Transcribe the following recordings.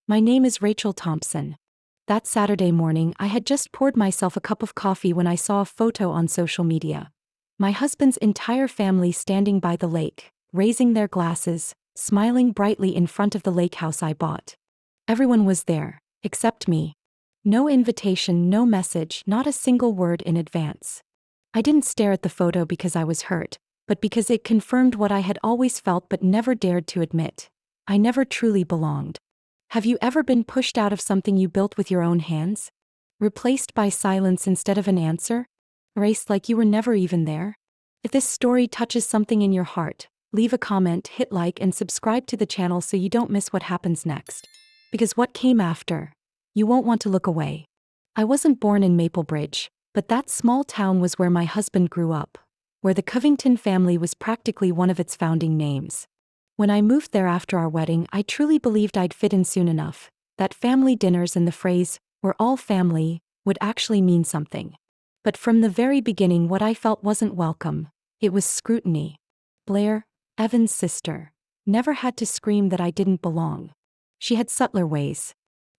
My name is Rachel Thompson. That Saturday morning, I had just poured myself a cup of coffee when I saw a photo on social media. My husband's entire family standing by the lake, raising their glasses, smiling brightly in front of the Lakehouse I bought. Everyone was there, except me. No invitation, no message, not a single word in advance. I didn't stare at the photo because I was hurt, but because it confirmed what I had always felt but never dared to admit. I never truly belonged. Have you ever been pushed out of something you built with your own hands? Replaced by silence instead of an answer? Erased like you were never even there? If this story touches something in your heart, leave a comment, hit like, and subscribe to the channel so you don't miss what happens next. Because what came after, you won't want to look away. I wasn't born in Maplebridge, but that small town was where my husband grew up, where the Covington family was practically one of its founding names. When I moved there after our wedding, I truly believed I'd fit in soon enough, that family dinners and the phrase, "we're all family," would actually mean something. But from the very beginning, what I felt wasn't welcome. It was scrutiny. Blair, Evan's sister, never had to scream that I didn't belong. She had subtler ways.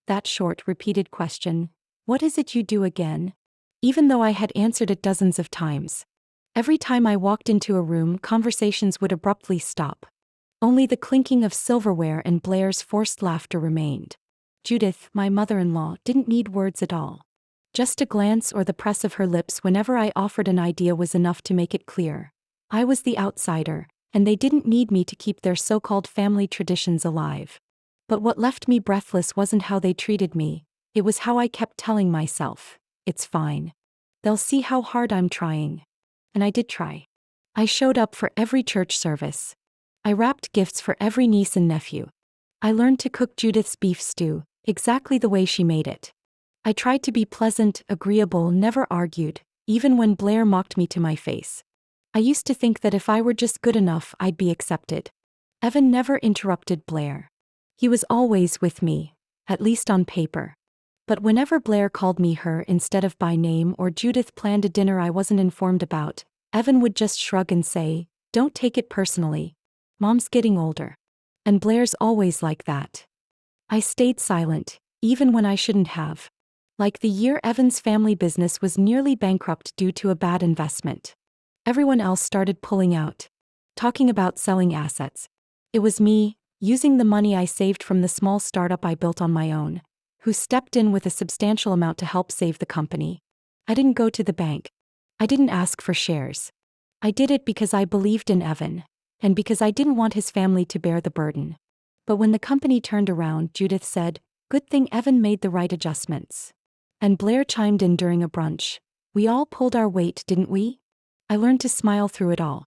That short, repeated question, "What is it you do again?" Even though I had answered it dozens of times. Every time I walked into a room, conversations would abruptly stop. Only the clinking of silverware and Blair's forced laughter remained. Judith, my mother-in-law, didn't need words at all. Just a glance or the press of her lips whenever I offered an idea was enough to make it clear. I was the outsider, and they didn't need me to keep their so-called family traditions alive. But what left me breathless wasn't how they treated me, it was how I kept telling myself, "It's fine. They'll see how hard I'm trying." And I did try. I showed up for every church service. I wrapped gifts for every niece and nephew. I learned to cook Judith's beef stew, exactly the way she made it. I tried to be pleasant, agreeable, never argued, even when Blair mocked me to my face. I used to think that if I were just good enough, I'd be accepted. Evan never interrupted Blair. He was always with me, at least on paper. But whenever Blair called me her instead of by name or Judith planned a dinner I wasn't informed about, Evan would just shrug and say, "Don't take it personally. Mom's getting older." And Blair's always like that. I stayed silent, even when I shouldn't have. Like the year Evan's family business was nearly bankrupt due to a bad investment. Everyone else started pulling out, talking about selling assets. It was me, using the money I saved from the small startup I built on my own, who stepped in with a substantial amount to help save the company. I didn't go to the bank. I didn't ask for shares. I did it because I believed in Evan, and because I didn't want his family to bear the burden. But when the company turned around, Judith said, "Good thing Evan made the right adjustments." And Blair chimed in during a brunch, "We all pulled our weight, didn't we?" I learned to smile through it all.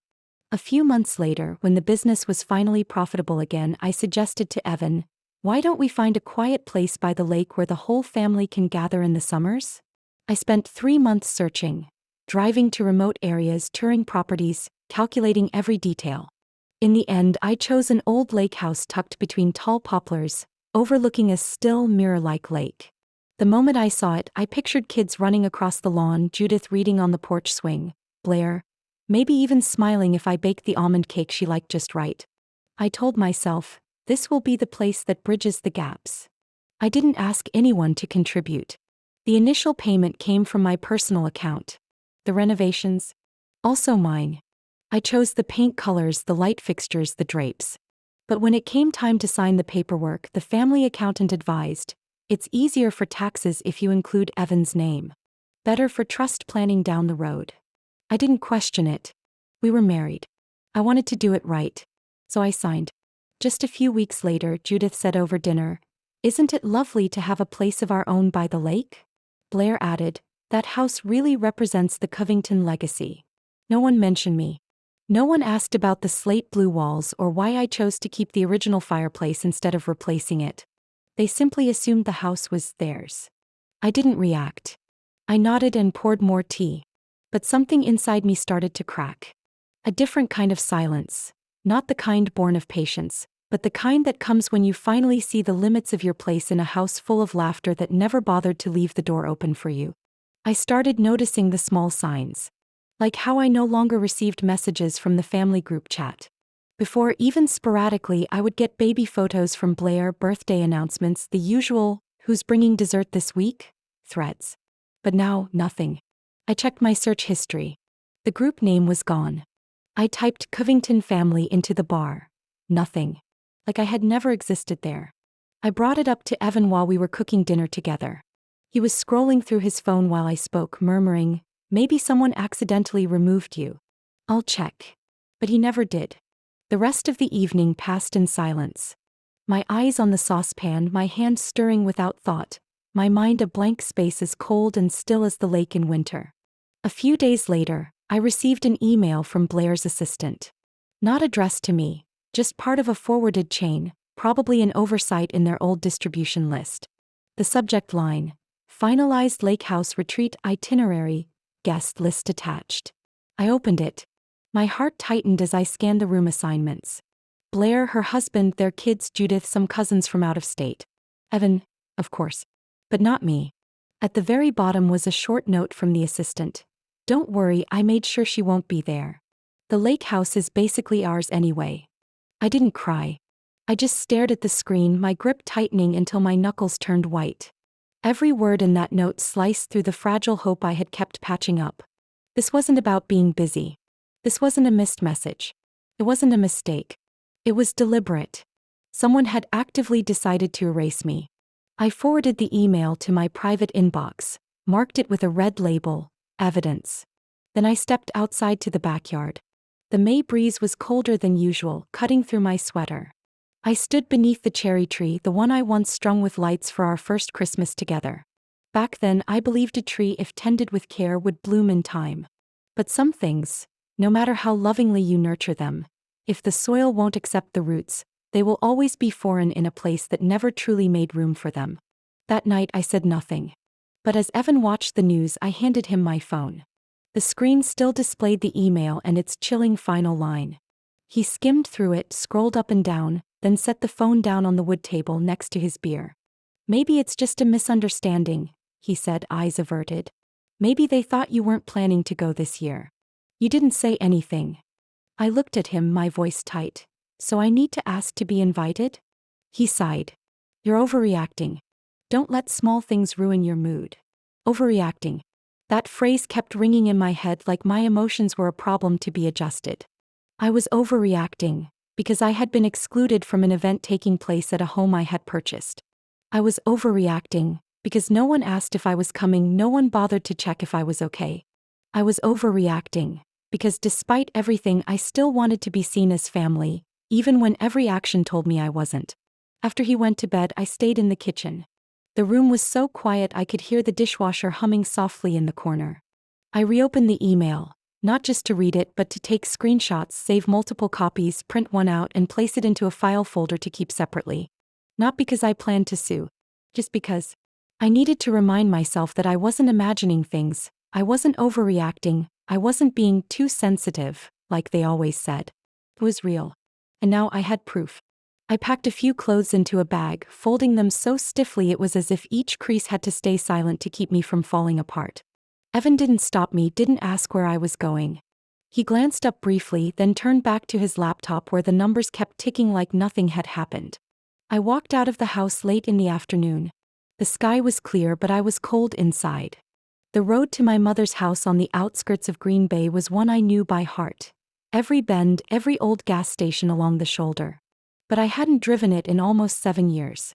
A few months later, when the business was finally profitable again, I suggested to Evan, "Why don't we find a quiet place by the lake where the whole family can gather in the summers?" I spent 3 months searching, driving to remote areas, touring properties, calculating every detail. In the end, I chose an old lake house tucked between tall poplars, overlooking a still, mirror-like lake. The moment I saw it, I pictured kids running across the lawn, Judith reading on the porch swing, Blair, maybe even smiling if I baked the almond cake she liked just right. I told myself, this will be the place that bridges the gaps. I didn't ask anyone to contribute. The initial payment came from my personal account. The renovations? Also mine. I chose the paint colors, the light fixtures, the drapes. But when it came time to sign the paperwork, the family accountant advised, "It's easier for taxes if you include Evan's name. Better for trust planning down the road." I didn't question it. We were married. I wanted to do it right. So I signed. Just a few weeks later, Judith said over dinner, "Isn't it lovely to have a place of our own by the lake?" Blair added, "That house really represents the Covington legacy." No one mentioned me. No one asked about the slate blue walls or why I chose to keep the original fireplace instead of replacing it. They simply assumed the house was theirs. I didn't react. I nodded and poured more tea. But something inside me started to crack. A different kind of silence. Not the kind born of patience, but the kind that comes when you finally see the limits of your place in a house full of laughter that never bothered to leave the door open for you. I started noticing the small signs. Like how I no longer received messages from the family group chat. Before, even sporadically, I would get baby photos from Blair, birthday announcements, the usual, "Who's bringing dessert this week?" threads. But now, nothing. I checked my search history. The group name was gone. I typed Covington family into the bar. Nothing. Like I had never existed there. I brought it up to Evan while we were cooking dinner together. He was scrolling through his phone while I spoke, murmuring, "Maybe someone accidentally removed you. I'll check." But he never did. The rest of the evening passed in silence. My eyes on the saucepan, my hands stirring without thought, my mind a blank space as cold and still as the lake in winter. A few days later, I received an email from Blair's assistant. Not addressed to me, just part of a forwarded chain, probably an oversight in their old distribution list. The subject line: "Finalized Lakehouse retreat itinerary, guest list attached." I opened it. My heart tightened as I scanned the room assignments. Blair, her husband, their kids, Judith, some cousins from out of state. Evan, of course. But not me. At the very bottom was a short note from the assistant. "Don't worry, I made sure she won't be there. The lake house is basically ours anyway." I didn't cry. I just stared at the screen, my grip tightening until my knuckles turned white. Every word in that note sliced through the fragile hope I had kept patching up. This wasn't about being busy. This wasn't a missed message. It wasn't a mistake. It was deliberate. Someone had actively decided to erase me. I forwarded the email to my private inbox, marked it with a red label, "Evidence." Then I stepped outside to the backyard. The May breeze was colder than usual, cutting through my sweater. I stood beneath the cherry tree, the one I once strung with lights for our first Christmas together. Back then, I believed a tree, if tended with care, would bloom in time. But some things, no matter how lovingly you nurture them, if the soil won't accept the roots, they will always be foreign in a place that never truly made room for them. That night I said nothing. But as Evan watched the news, I handed him my phone. The screen still displayed the email and its chilling final line. He skimmed through it, scrolled up and down, then set the phone down on the wood table next to his beer. "Maybe it's just a misunderstanding," he said, eyes averted. "Maybe they thought you weren't planning to go this year. You didn't say anything." I looked at him, my voice tight. "So I need to ask to be invited?" He sighed. "You're overreacting. Don't let small things ruin your mood." Overreacting. That phrase kept ringing in my head like my emotions were a problem to be adjusted. I was overreacting, because I had been excluded from an event taking place at a home I had purchased. I was overreacting, because no one asked if I was coming, no one bothered to check if I was okay. I was overreacting, because despite everything I still wanted to be seen as family, even when every action told me I wasn't. After he went to bed, I stayed in the kitchen. The room was so quiet I could hear the dishwasher humming softly in the corner. I reopened the email, not just to read it but to take screenshots, save multiple copies, print one out and place it into a file folder to keep separately. Not because I planned to sue. Just because. I needed to remind myself that I wasn't imagining things, I wasn't overreacting, I wasn't being too sensitive, like they always said. It was real. And now I had proof. I packed a few clothes into a bag, folding them so stiffly it was as if each crease had to stay silent to keep me from falling apart. Evan didn't stop me, didn't ask where I was going. He glanced up briefly, then turned back to his laptop where the numbers kept ticking like nothing had happened. I walked out of the house late in the afternoon. The sky was clear, but I was cold inside. The road to my mother's house on the outskirts of Green Bay was one I knew by heart. Every bend, every old gas station along the shoulder. But I hadn't driven it in almost 7 years.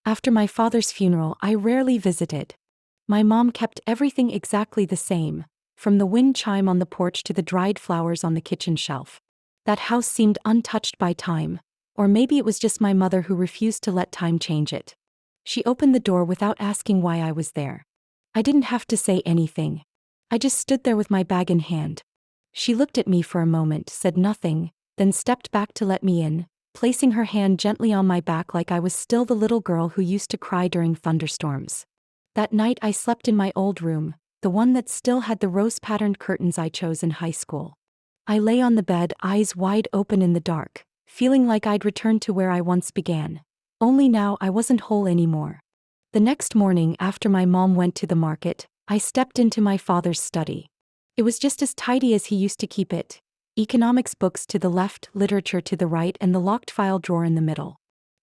After my father's funeral, I rarely visited. My mom kept everything exactly the same, from the wind chime on the porch to the dried flowers on the kitchen shelf. That house seemed untouched by time, or maybe it was just my mother who refused to let time change it. She opened the door without asking why I was there. I didn't have to say anything. I just stood there with my bag in hand. She looked at me for a moment, said nothing, then stepped back to let me in, placing her hand gently on my back like I was still the little girl who used to cry during thunderstorms. That night I slept in my old room, the one that still had the rose-patterned curtains I chose in high school. I lay on the bed, eyes wide open in the dark, feeling like I'd returned to where I once began. Only now I wasn't whole anymore. The next morning after my mom went to the market, I stepped into my father's study. It was just as tidy as he used to keep it, economics books to the left, literature to the right, and the locked file drawer in the middle.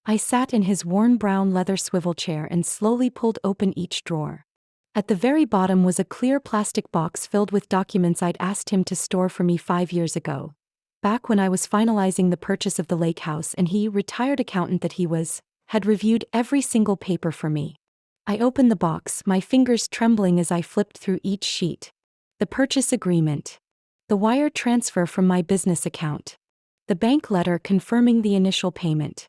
I sat in his worn brown leather swivel chair and slowly pulled open each drawer. At the very bottom was a clear plastic box filled with documents I'd asked him to store for me 5 years ago, back when I was finalizing the purchase of the Lakehouse, and he, retired accountant that he was, had reviewed every single paper for me. I opened the box, my fingers trembling as I flipped through each sheet. The purchase agreement. The wire transfer from my business account. The bank letter confirming the initial payment.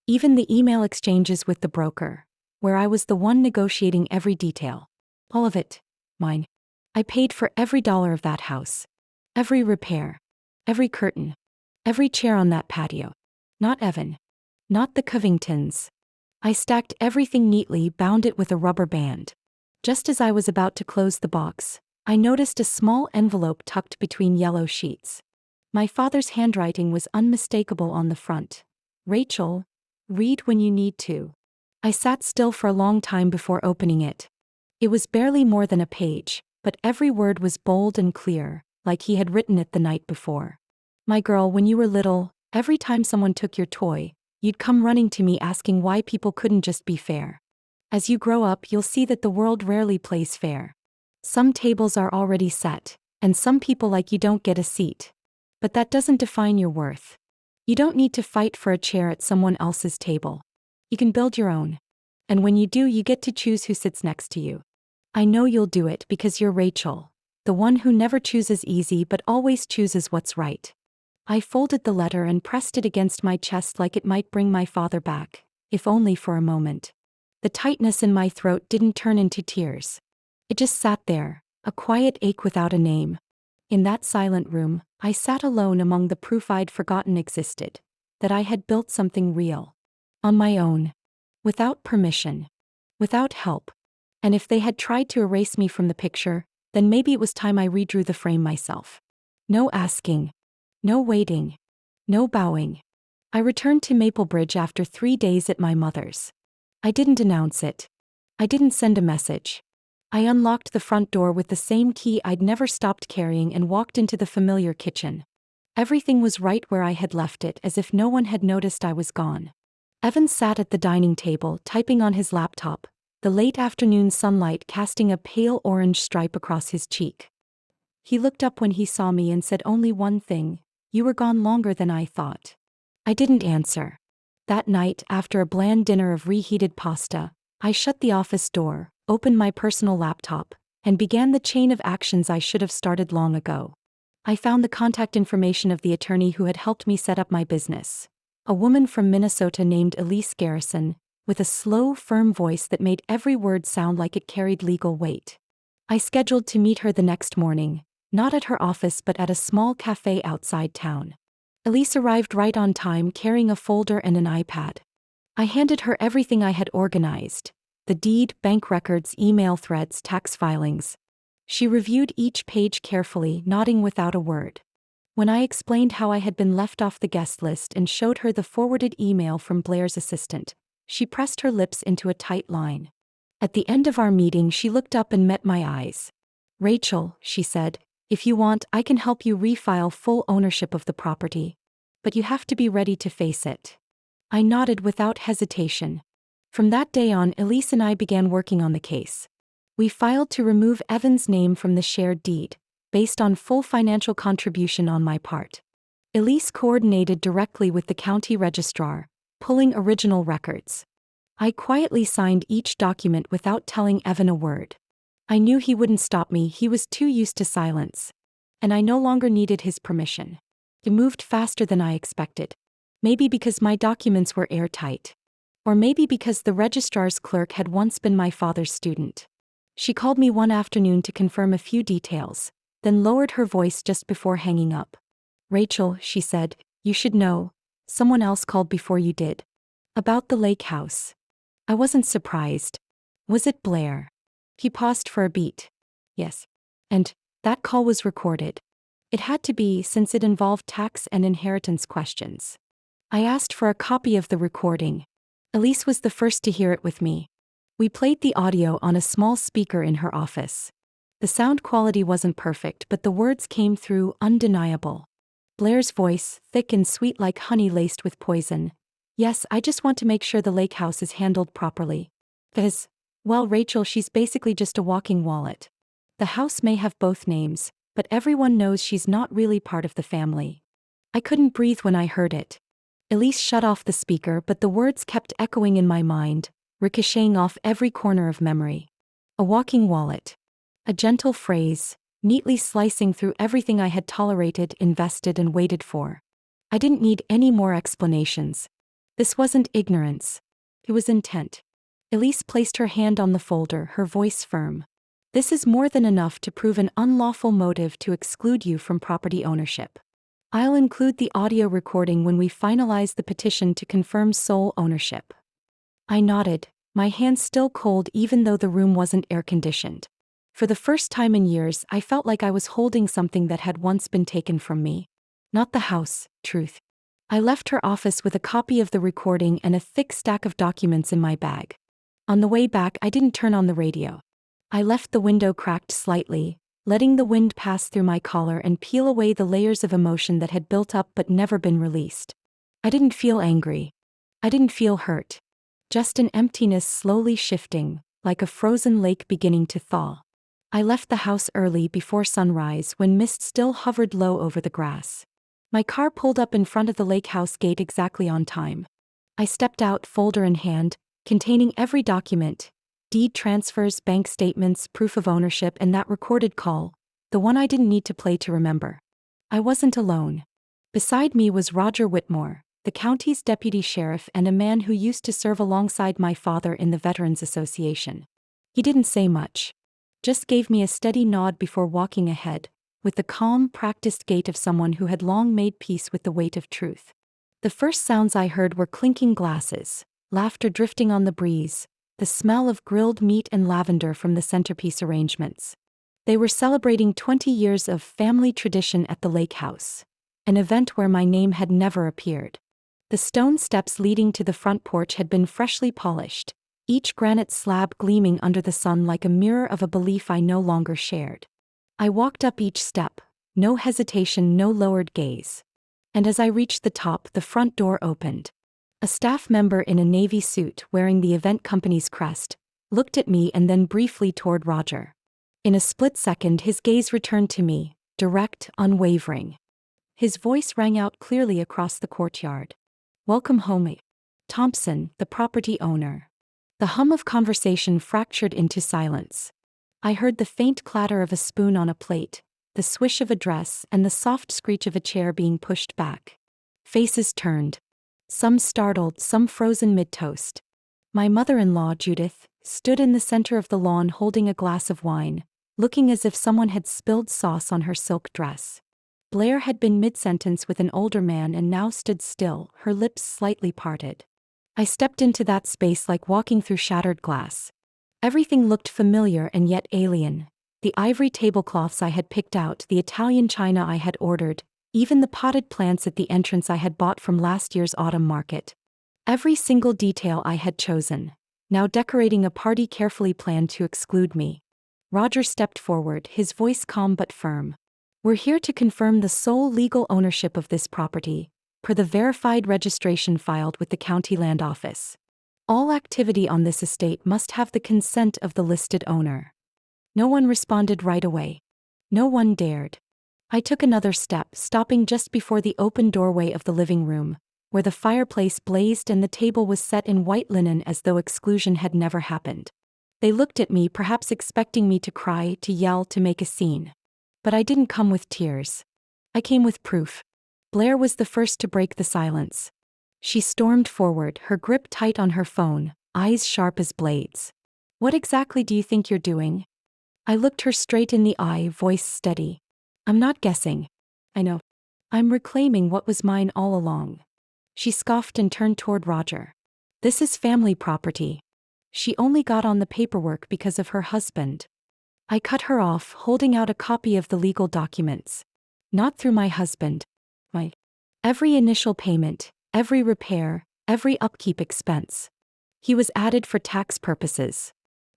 Even the email exchanges with the broker, where I was the one negotiating every detail. All of it, mine. I paid for every dollar of that house. Every repair. Every curtain. Every chair on that patio. Not Evan. Not the Covingtons. I stacked everything neatly, bound it with a rubber band. Just as I was about to close the box, I noticed a small envelope tucked between yellow sheets. My father's handwriting was unmistakable on the front. Rachel, read when you need to. I sat still for a long time before opening it. It was barely more than a page, but every word was bold and clear, like he had written it the night before. My girl, when you were little, every time someone took your toy, you'd come running to me asking why people couldn't just be fair. As you grow up, you'll see that the world rarely plays fair. Some tables are already set, and some people like you don't get a seat. But that doesn't define your worth. You don't need to fight for a chair at someone else's table. You can build your own. And when you do, you get to choose who sits next to you. I know you'll do it because you're Rachel, the one who never chooses easy but always chooses what's right. I folded the letter and pressed it against my chest like it might bring my father back, if only for a moment. The tightness in my throat didn't turn into tears. It just sat there, a quiet ache without a name. In that silent room, I sat alone among the proof I'd forgotten existed, that I had built something real. On my own. Without permission. Without help. And if they had tried to erase me from the picture, then maybe it was time I redrew the frame myself. No asking. No waiting. No bowing. I returned to Maplebridge after 3 days at my mother's. I didn't announce it. I didn't send a message. I unlocked the front door with the same key I'd never stopped carrying and walked into the familiar kitchen. Everything was right where I had left it, as if no one had noticed I was gone. Evan sat at the dining table, typing on his laptop, the late afternoon sunlight casting a pale orange stripe across his cheek. He looked up when he saw me and said only one thing: "You were gone longer than I thought." I didn't answer. That night, after a bland dinner of reheated pasta, I shut the office door, opened my personal laptop, and began the chain of actions I should have started long ago. I found the contact information of the attorney who had helped me set up my business. A woman from Minnesota named Elise Garrison, with a slow, firm voice that made every word sound like it carried legal weight. I scheduled to meet her the next morning, not at her office but at a small cafe outside town. Elise arrived right on time, carrying a folder and an iPad. I handed her everything I had organized: the deed, bank records, email threads, tax filings. She reviewed each page carefully, nodding without a word. When I explained how I had been left off the guest list and showed her the forwarded email from Blair's assistant, she pressed her lips into a tight line. At the end of our meeting, she looked up and met my eyes. "Rachel," she said, "if you want, I can help you refile full ownership of the property. But you have to be ready to face it." I nodded without hesitation. From that day on, Elise and I began working on the case. We filed to remove Evan's name from the shared deed, based on full financial contribution on my part. Elise coordinated directly with the county registrar, pulling original records. I quietly signed each document without telling Evan a word. I knew he wouldn't stop me, he was too used to silence. And I no longer needed his permission. It moved faster than I expected. Maybe because my documents were airtight. Or maybe because the registrar's clerk had once been my father's student. She called me one afternoon to confirm a few details, then lowered her voice just before hanging up. "Rachel," she said, "you should know. Someone else called before you did. About the Lakehouse." I wasn't surprised. "Was it Blair?" He paused for a beat. "Yes. And that call was recorded. It had to be, since it involved tax and inheritance questions." I asked for a copy of the recording. Elise was the first to hear it with me. We played the audio on a small speaker in her office. The sound quality wasn't perfect, but the words came through undeniable. Blair's voice, thick and sweet like honey laced with poison. Yes, I just want to make sure the Lakehouse is handled properly. Well, Rachel, she's basically just a walking wallet. The house may have both names, but everyone knows she's not really part of the family. I couldn't breathe when I heard it. Elise shut off the speaker, but the words kept echoing in my mind, ricocheting off every corner of memory. A walking wallet. A gentle phrase, neatly slicing through everything I had tolerated, invested, and waited for. I didn't need any more explanations. This wasn't ignorance. It was intent. Elise placed her hand on the folder, her voice firm. This is more than enough to prove an unlawful motive to exclude you from property ownership. I'll include the audio recording when we finalize the petition to confirm sole ownership. I nodded, my hands still cold even though the room wasn't air-conditioned. For the first time in years, I felt like I was holding something that had once been taken from me. Not the house, truth. I left her office with a copy of the recording and a thick stack of documents in my bag. On the way back, I didn't turn on the radio. I left the window cracked slightly, letting the wind pass through my collar and peel away the layers of emotion that had built up but never been released. I didn't feel angry. I didn't feel hurt. Just an emptiness slowly shifting, like a frozen lake beginning to thaw. I left the house early before sunrise when mist still hovered low over the grass. My car pulled up in front of the Lakehouse gate exactly on time. I stepped out, folder in hand, containing every document: deed transfers, bank statements, proof of ownership, and that recorded call, the one I didn't need to play to remember. I wasn't alone. Beside me was Roger Whitmore, the county's deputy sheriff and a man who used to serve alongside my father in the Veterans Association. He didn't say much. Just gave me a steady nod before walking ahead, with the calm, practiced gait of someone who had long made peace with the weight of truth. The first sounds I heard were clinking glasses, laughter drifting on the breeze, the smell of grilled meat and lavender from the centerpiece arrangements. They were celebrating 20 years of family tradition at the Lakehouse, an event where my name had never appeared. The stone steps leading to the front porch had been freshly polished, each granite slab gleaming under the sun like a mirror of a belief I no longer shared. I walked up each step, no hesitation, no lowered gaze. And as I reached the top, the front door opened. A staff member in a navy suit wearing the event company's crest looked at me and then briefly toward Roger. In a split second, his gaze returned to me, direct, unwavering. His voice rang out clearly across the courtyard. "Welcome home, Thompson, the property owner." The hum of conversation fractured into silence. I heard the faint clatter of a spoon on a plate, the swish of a dress, and the soft screech of a chair being pushed back. Faces turned. Some startled, some frozen mid-toast. My mother-in-law, Judith, stood in the center of the lawn holding a glass of wine, looking as if someone had spilled sauce on her silk dress. Blair had been mid-sentence with an older man and now stood still, her lips slightly parted. I stepped into that space like walking through shattered glass. Everything looked familiar and yet alien. The ivory tablecloths I had picked out, the Italian china I had ordered, even the potted plants at the entrance I had bought from last year's autumn market. Every single detail I had chosen, now decorating a party carefully planned to exclude me. Roger stepped forward, his voice calm but firm. "We're here to confirm the sole legal ownership of this property, per the verified registration filed with the county land office. All activity on this estate must have the consent of the listed owner." No one responded right away. No one dared. I took another step, stopping just before the open doorway of the living room, where the fireplace blazed and the table was set in white linen as though exclusion had never happened. They looked at me, perhaps expecting me to cry, to yell, to make a scene. But I didn't come with tears. I came with proof. Blair was the first to break the silence. She stormed forward, her grip tight on her phone, eyes sharp as blades. "What exactly do you think you're doing?" I looked her straight in the eye, voice steady. "I'm not guessing. I know. I'm reclaiming what was mine all along." She scoffed and turned toward Roger. "This is family property. She only got on the paperwork because of her husband." I cut her off, holding out a copy of the legal documents. "Not through my husband. Every initial payment, every repair, every upkeep expense. He was added for tax purposes.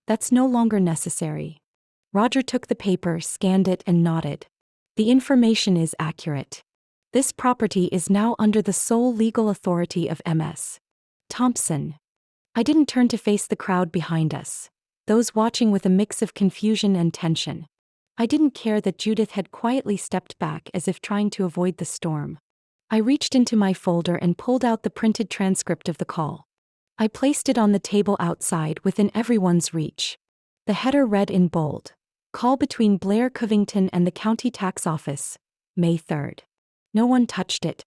That's no longer necessary." Roger took the paper, scanned it, and nodded. "The information is accurate. This property is now under the sole legal authority of Ms. Thompson. I didn't turn to face the crowd behind us, those watching with a mix of confusion and tension. I didn't care that Judith had quietly stepped back as if trying to avoid the storm. I reached into my folder and pulled out the printed transcript of the call. I placed it on the table outside within everyone's reach. The header read in bold: Call between Blair Covington and the County Tax Office, May 3rd. No one touched it.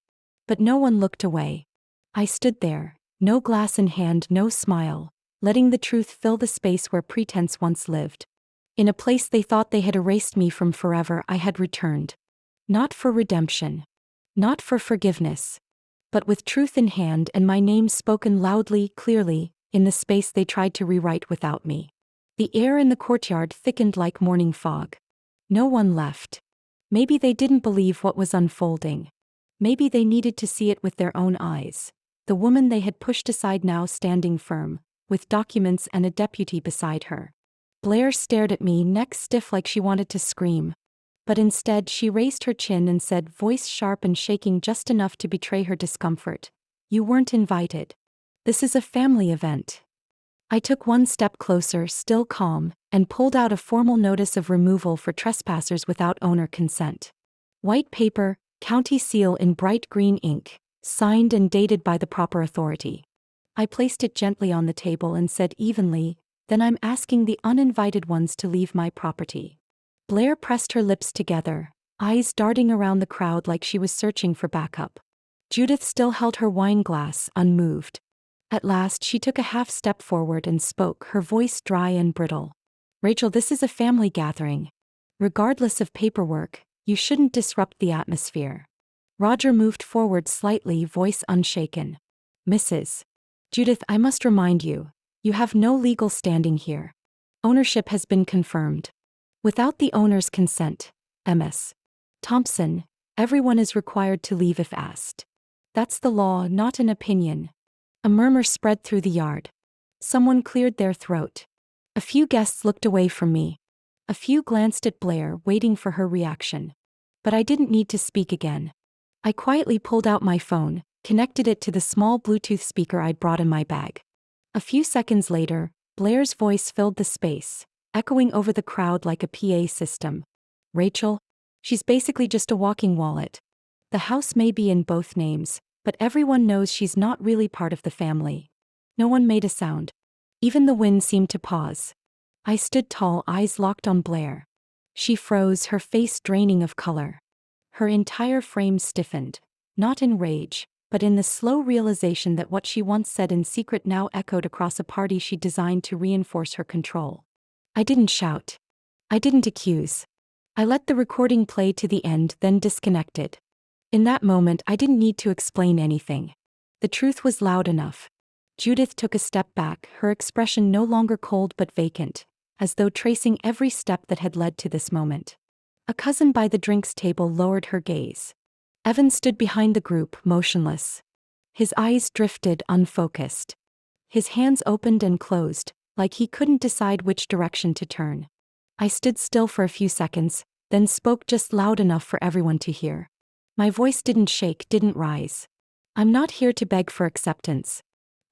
But no one looked away. I stood there, no glass in hand, no smile, letting the truth fill the space where pretense once lived. In a place they thought they had erased me from forever, I had returned. Not for redemption. Not for forgiveness. But with truth in hand and my name spoken loudly, clearly, in the space they tried to rewrite without me. The air in the courtyard thickened like morning fog. No one left. Maybe they didn't believe what was unfolding. Maybe they needed to see it with their own eyes. The woman they had pushed aside now standing firm, with documents and a deputy beside her. Blair stared at me, neck stiff like she wanted to scream. But instead she raised her chin and said, voice sharp and shaking just enough to betray her discomfort, "You weren't invited. This is a family event." I took one step closer, still calm, and pulled out a formal notice of removal for trespassers without owner consent. White paper, county seal in bright green ink, signed and dated by the proper authority. I placed it gently on the table and said evenly, "Then I'm asking the uninvited ones to leave my property." Blair pressed her lips together, eyes darting around the crowd like she was searching for backup. Judith still held her wine glass, unmoved. At last she took a half step forward and spoke, her voice dry and brittle. "Rachel, this is a family gathering. Regardless of paperwork, you shouldn't disrupt the atmosphere." Roger moved forward slightly, voice unshaken. "Mrs. Judith, I must remind you, you have no legal standing here. Ownership has been confirmed. Without the owner's consent, Ms. Thompson, everyone is required to leave if asked. That's the law, not an opinion." A murmur spread through the yard. Someone cleared their throat. A few guests looked away from me. A few glanced at Blair, waiting for her reaction. But I didn't need to speak again. I quietly pulled out my phone, connected it to the small Bluetooth speaker I'd brought in my bag. A few seconds later, Blair's voice filled the space, echoing over the crowd like a PA system. "Rachel? She's basically just a walking wallet. The house may be in both names, but everyone knows she's not really part of the family." No one made a sound. Even the wind seemed to pause. I stood tall, eyes locked on Blair. She froze, her face draining of color. Her entire frame stiffened, not in rage, but in the slow realization that what she once said in secret now echoed across a party she designed to reinforce her control. I didn't shout. I didn't accuse. I let the recording play to the end, then disconnected. In that moment, I didn't need to explain anything. The truth was loud enough. Judith took a step back, her expression no longer cold but vacant, as though tracing every step that had led to this moment. A cousin by the drinks table lowered her gaze. Evan stood behind the group, motionless. His eyes drifted, unfocused. His hands opened and closed, like he couldn't decide which direction to turn. I stood still for a few seconds, then spoke just loud enough for everyone to hear. My voice didn't shake, didn't rise. "I'm not here to beg for acceptance.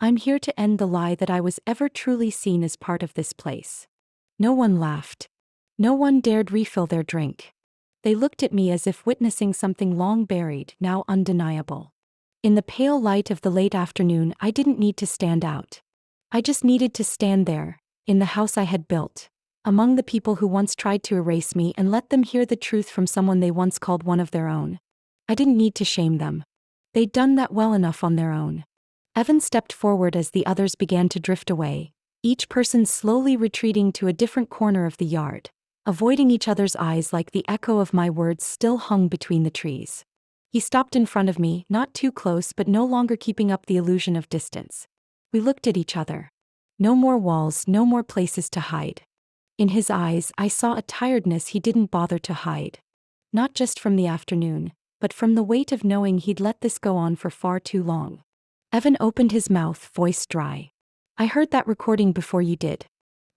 I'm here to end the lie that I was ever truly seen as part of this place." No one laughed. No one dared refill their drink. They looked at me as if witnessing something long buried, now undeniable. In the pale light of the late afternoon, I didn't need to stand out. I just needed to stand there, in the house I had built, among the people who once tried to erase me, and let them hear the truth from someone they once called one of their own. I didn't need to shame them. They'd done that well enough on their own. Evan stepped forward as the others began to drift away, each person slowly retreating to a different corner of the yard, avoiding each other's eyes like the echo of my words still hung between the trees. He stopped in front of me, not too close but no longer keeping up the illusion of distance. We looked at each other. No more walls, no more places to hide. In his eyes, I saw a tiredness he didn't bother to hide. Not just from the afternoon, but from the weight of knowing he'd let this go on for far too long. Evan opened his mouth, voice dry. "I heard that recording before you did.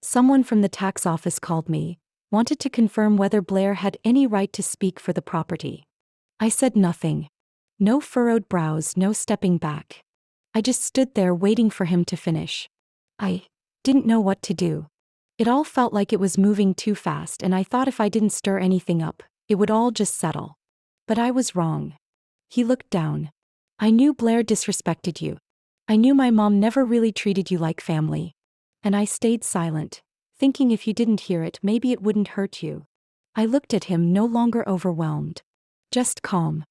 Someone from the tax office called me, wanted to confirm whether Blair had any right to speak for the property." I said nothing. No furrowed brows, no stepping back. I just stood there waiting for him to finish. I didn't know what to do. It all felt like it was moving too fast, and I thought if I didn't stir anything up, it would all just settle. But I was wrong. He looked down. I knew Blair disrespected you. I knew my mom never really treated you like family. And I stayed silent, thinking if you didn't hear it, maybe it wouldn't hurt you. I looked at him, no longer overwhelmed. Just calm.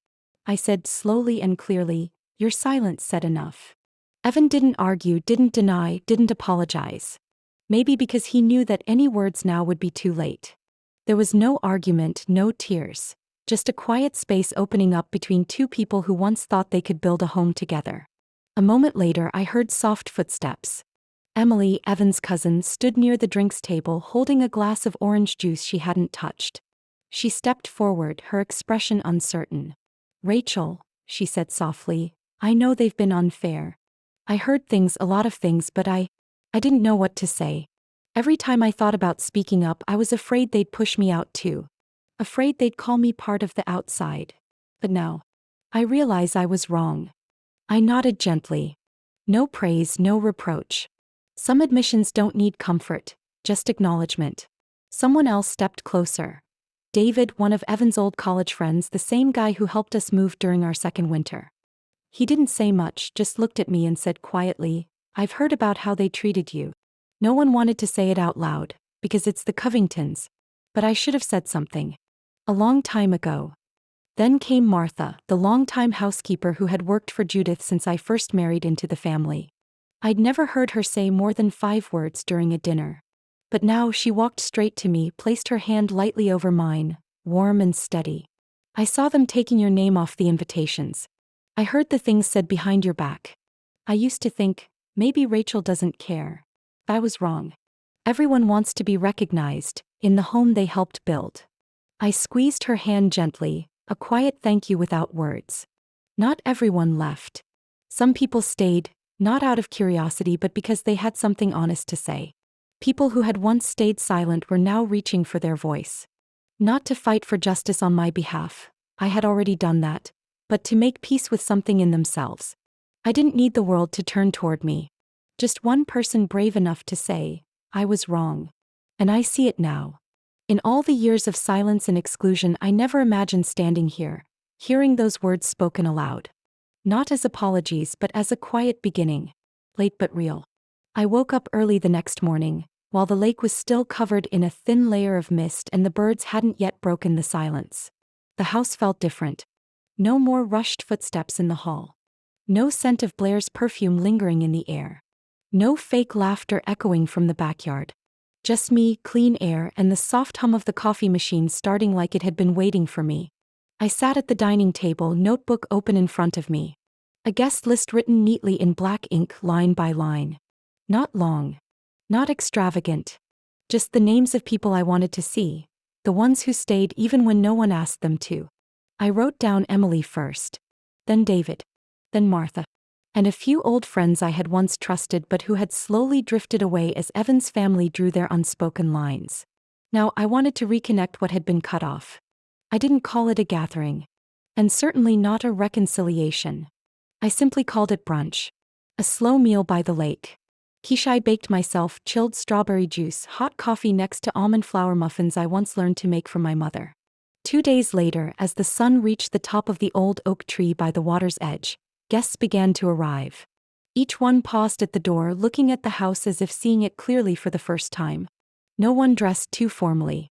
I said slowly and clearly, your silence said enough. Evan didn't argue, didn't deny, didn't apologize. Maybe because he knew that any words now would be too late. There was no argument, no tears. Just a quiet space opening up between two people who once thought they could build a home together. A moment later, I heard soft footsteps. Emily, Evan's cousin, stood near the drinks table holding a glass of orange juice she hadn't touched. She stepped forward, her expression uncertain. Rachel, she said softly, I know they've been unfair. I heard things, a lot of things, but I didn't know what to say. Every time I thought about speaking up, I was afraid they'd push me out too. Afraid they'd call me part of the outside. But now, I realize I was wrong. I nodded gently. No praise, no reproach. Some admissions don't need comfort, just acknowledgement. Someone else stepped closer. David, one of Evan's old college friends, the same guy who helped us move during our second winter. He didn't say much, just looked at me and said quietly, I've heard about how they treated you. No one wanted to say it out loud, because it's the Covingtons. But I should have said something. A long time ago. Then came Martha, the longtime housekeeper who had worked for Judith since I first married into the family. I'd never heard her say more than 5 words during a dinner. But now she walked straight to me, placed her hand lightly over mine, warm and steady. I saw them taking your name off the invitations. I heard the things said behind your back. I used to think, maybe Rachel doesn't care. I was wrong. Everyone wants to be recognized, in the home they helped build. I squeezed her hand gently, a quiet thank you without words. Not everyone left. Some people stayed, not out of curiosity but because they had something honest to say. People who had once stayed silent were now reaching for their voice. Not to fight for justice on my behalf, I had already done that, but to make peace with something in themselves. I didn't need the world to turn toward me. Just one person brave enough to say, I was wrong. And I see it now. In all the years of silence and exclusion, I never imagined standing here, hearing those words spoken aloud. Not as apologies but as a quiet beginning. Late but real. I woke up early the next morning, while the lake was still covered in a thin layer of mist and the birds hadn't yet broken the silence. The house felt different. No more rushed footsteps in the hall. No scent of Blair's perfume lingering in the air. No fake laughter echoing from the backyard. Just me, clean air, and the soft hum of the coffee machine starting like it had been waiting for me. I sat at the dining table, notebook open in front of me. A guest list written neatly in black ink, line by line. Not long. Not extravagant. Just the names of people I wanted to see. The ones who stayed even when no one asked them to. I wrote down Emily first. Then David. Then Martha. And a few old friends I had once trusted but who had slowly drifted away as Evan's family drew their unspoken lines. Now I wanted to reconnect what had been cut off. I didn't call it a gathering. And certainly not a reconciliation. I simply called it brunch. A slow meal by the lake. Quiche I baked myself, chilled strawberry juice, hot coffee next to almond flour muffins I once learned to make from my mother. 2 days later, as the sun reached the top of the old oak tree by the water's edge, guests began to arrive. Each one paused at the door, looking at the house as if seeing it clearly for the first time. No one dressed too formally.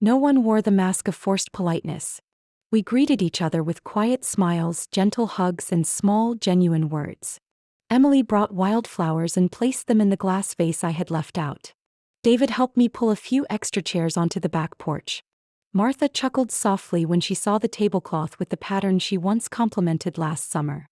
No one wore the mask of forced politeness. We greeted each other with quiet smiles, gentle hugs, and small, genuine words. Emily brought wildflowers and placed them in the glass vase I had left out. David helped me pull a few extra chairs onto the back porch. Martha chuckled softly when she saw the tablecloth with the pattern she once complimented last summer.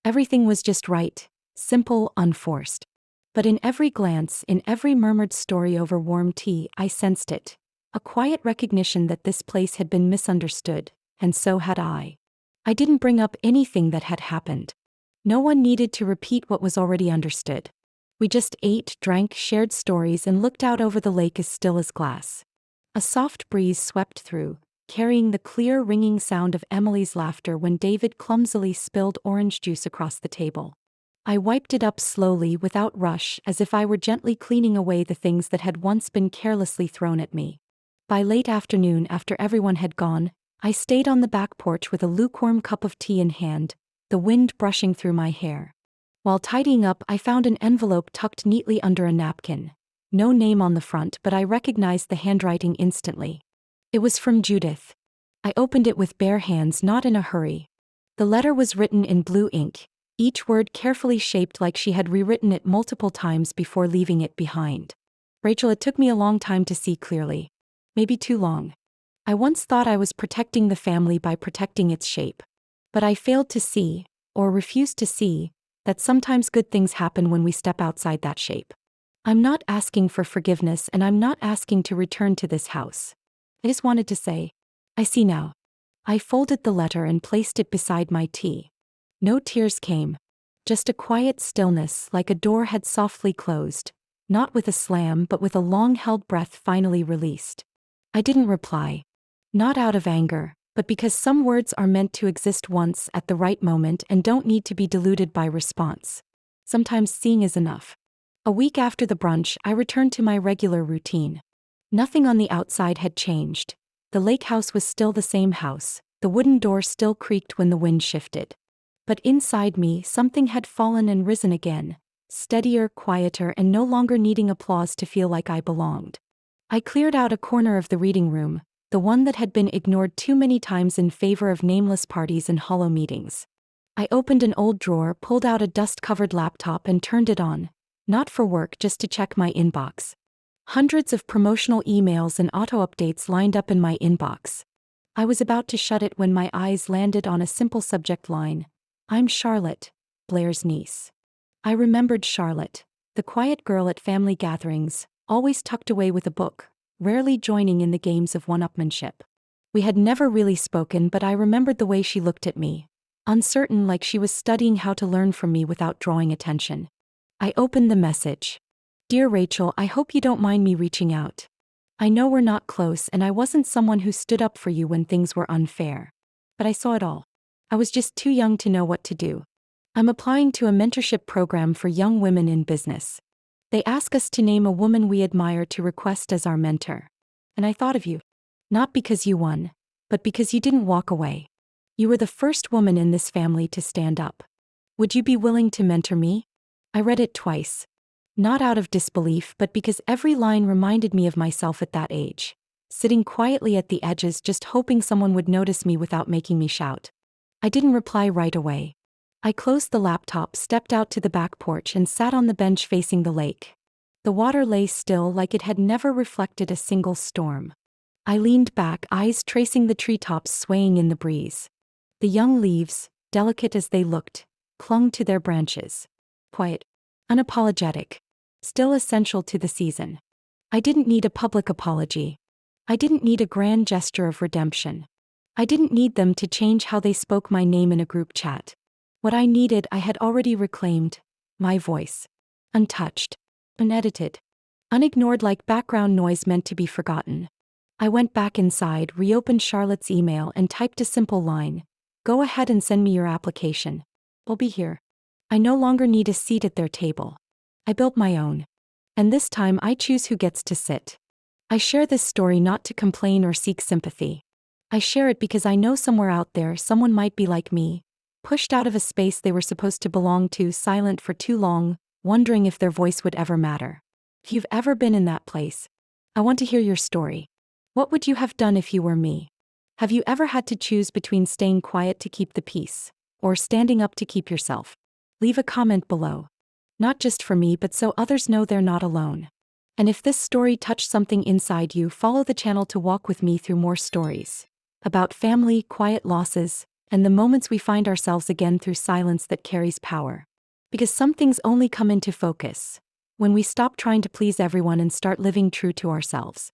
Everything was just right, simple, unforced. But in every glance, in every murmured story over warm tea, I sensed it. A quiet recognition that this place had been misunderstood, and so had I. I didn't bring up anything that had happened. No one needed to repeat what was already understood. We just ate, drank, shared stories, and looked out over the lake as still as glass. A soft breeze swept through, carrying the clear ringing sound of Emily's laughter when David clumsily spilled orange juice across the table. I wiped it up slowly without rush, as if I were gently cleaning away the things that had once been carelessly thrown at me. By late afternoon, after everyone had gone, I stayed on the back porch with a lukewarm cup of tea in hand, the wind brushing through my hair. While tidying up, I found an envelope tucked neatly under a napkin. No name on the front, but I recognized the handwriting instantly. It was from Judith. I opened it with bare hands, not in a hurry. The letter was written in blue ink, each word carefully shaped like she had rewritten it multiple times before leaving it behind. Rachel, it took me a long time to see clearly. Maybe too long. I once thought I was protecting the family by protecting its shape. But I failed to see, or refused to see, that sometimes good things happen when we step outside that shape. I'm not asking for forgiveness, and I'm not asking to return to this house. I just wanted to say, I see now. I folded the letter and placed it beside my tea. No tears came. Just a quiet stillness, like a door had softly closed, not with a slam but with a long-held breath finally released. I didn't reply. Not out of anger, but because some words are meant to exist once at the right moment and don't need to be diluted by response. Sometimes seeing is enough. A week after the brunch, I returned to my regular routine. Nothing on the outside had changed. The Lakehouse was still the same house. The wooden door still creaked when the wind shifted. But inside me, something had fallen and risen again, steadier, quieter, and no longer needing applause to feel like I belonged. I cleared out a corner of the reading room, the one that had been ignored too many times in favor of nameless parties and hollow meetings. I opened an old drawer, pulled out a dust-covered laptop and turned it on, not for work, just to check my inbox. Hundreds of promotional emails and auto-updates lined up in my inbox. I was about to shut it when my eyes landed on a simple subject line. I'm Charlotte, Blair's niece. I remembered Charlotte, the quiet girl at family gatherings, always tucked away with a book, rarely joining in the games of one-upmanship. We had never really spoken, but I remembered the way she looked at me, uncertain, like she was studying how to learn from me without drawing attention. I opened the message. Dear Rachel, I hope you don't mind me reaching out. I know we're not close, and I wasn't someone who stood up for you when things were unfair. But I saw it all. I was just too young to know what to do. I'm applying to a mentorship program for young women in business. They ask us to name a woman we admire to request as our mentor. And I thought of you. Not because you won, but because you didn't walk away. You were the first woman in this family to stand up. Would you be willing to mentor me? I read it twice. Not out of disbelief, but because every line reminded me of myself at that age, sitting quietly at the edges, just hoping someone would notice me without making me shout. I didn't reply right away. I closed the laptop, stepped out to the back porch, and sat on the bench facing the lake. The water lay still, like it had never reflected a single storm. I leaned back, eyes tracing the treetops swaying in the breeze. The young leaves, delicate as they looked, clung to their branches. Quiet, unapologetic, still essential to the season. I didn't need a public apology. I didn't need a grand gesture of redemption. I didn't need them to change how they spoke my name in a group chat. What I needed, I had already reclaimed. My voice. Untouched. Unedited. Unignored, like background noise meant to be forgotten. I went back inside, reopened Charlotte's email, and typed a simple line. Go ahead and send me your application. I'll be here. I no longer need a seat at their table. I built my own. And this time I choose who gets to sit. I share this story not to complain or seek sympathy. I share it because I know somewhere out there someone might be like me, pushed out of a space they were supposed to belong to, silent for too long, wondering if their voice would ever matter. If you've ever been in that place, I want to hear your story. What would you have done if you were me? Have you ever had to choose between staying quiet to keep the peace, or standing up to keep yourself? Leave a comment below. Not just for me, but so others know they're not alone. And if this story touched something inside you, follow the channel to walk with me through more stories about family, quiet losses, and the moments we find ourselves again through silence that carries power. Because some things only come into focus when we stop trying to please everyone and start living true to ourselves.